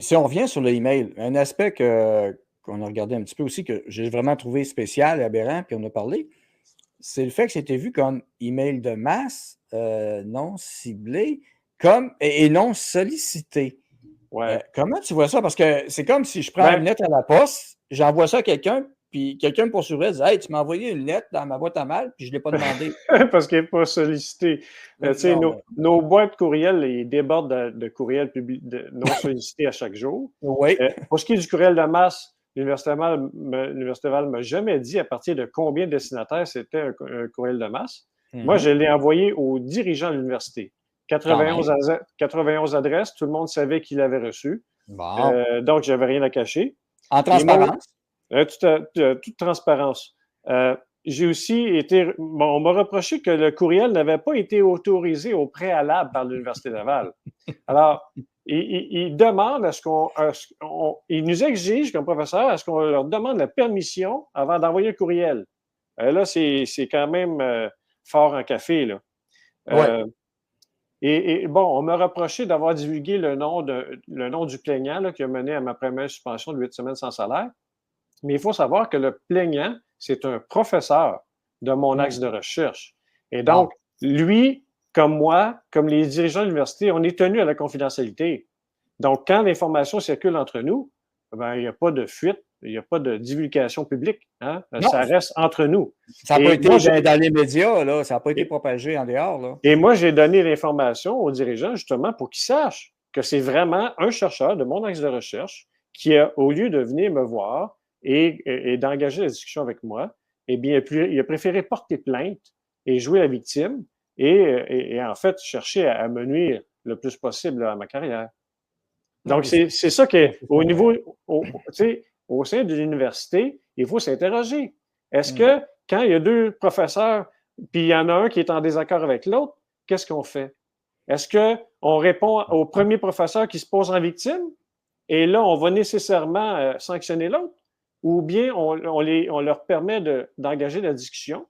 Si on revient sur le email, un aspect qu'on a regardé un petit peu aussi, que j'ai vraiment trouvé spécial et aberrant, puis on a parlé, c'est le fait que c'était vu comme email de masse, non ciblé, comme et non sollicité. Ouais. Comment tu vois ça? Parce que c'est comme si je prends une Ben, lettre à la poste, j'envoie ça à quelqu'un, puis quelqu'un me poursuivrait, dit: «Hey, tu m'as envoyé une lettre dans ma boîte à mal, puis je ne l'ai pas demandé». parce qu'il n'est pas sollicité. Tu sais, Non, mais nos boîtes courriels, ils débordent de courriels non sollicités à chaque jour. oui. Pour ce qui est du courriel de masse, l'Université Laval ne m'a jamais dit à partir de combien de destinataires c'était un courriel de masse. Moi, je Mmh. l'ai envoyé aux dirigeants de l'université. Quand même. 91 adresses, tout le monde savait qu'il l'avait reçu. Bon. Donc, je n'avais rien à cacher. En Ils m'ont, transparence. toute transparence. J'ai aussi été. Bon, on m'a reproché que le courriel n'avait pas été autorisé au préalable par l'Université Laval. Alors, ils demandent à ce qu'on. Ils nous exigent, comme professeur, à ce qu'on leur demande la permission avant d'envoyer le courriel. Là, c'est quand même fort en café, là. Oui. Euh, bon, on m'a reproché d'avoir divulgué le nom du plaignant là, qui a mené à ma première suspension de 8 semaines sans salaire. Mais il faut savoir que le plaignant, c'est un professeur de mon axe Mmh. de recherche. Et Bon. donc, lui, comme moi, comme les dirigeants de l'université, on est tenu à la confidentialité. Donc, quand l'information circule entre nous, ben, il n'y a pas de fuite, il n'y a pas de divulgation publique. Hein? Non, Ça reste entre nous. ça n'a pas Et été moi, dans les médias, là, ça n'a pas été et, propagé en dehors, là. et moi, j'ai donné l'information aux dirigeants justement pour qu'ils sachent que c'est vraiment un chercheur de mon axe de recherche qui a, au lieu de venir me voir et d'engager la discussion avec moi, eh bien, il a préféré porter plainte et jouer la victime et en fait chercher à me nuire le plus possible à ma carrière. Non, Donc, mais c'est ça c'est qu'au pas niveau, vrai. au sein de l'université, il faut s'interroger. Est-ce Mmh. que quand il y a deux professeurs, puis il y en a un qui est en désaccord avec l'autre, qu'est-ce qu'on fait? Est-ce qu'on répond au premier professeur qui se pose en victime et là, on va nécessairement sanctionner l'autre? Ou bien on leur permet d'engager la discussion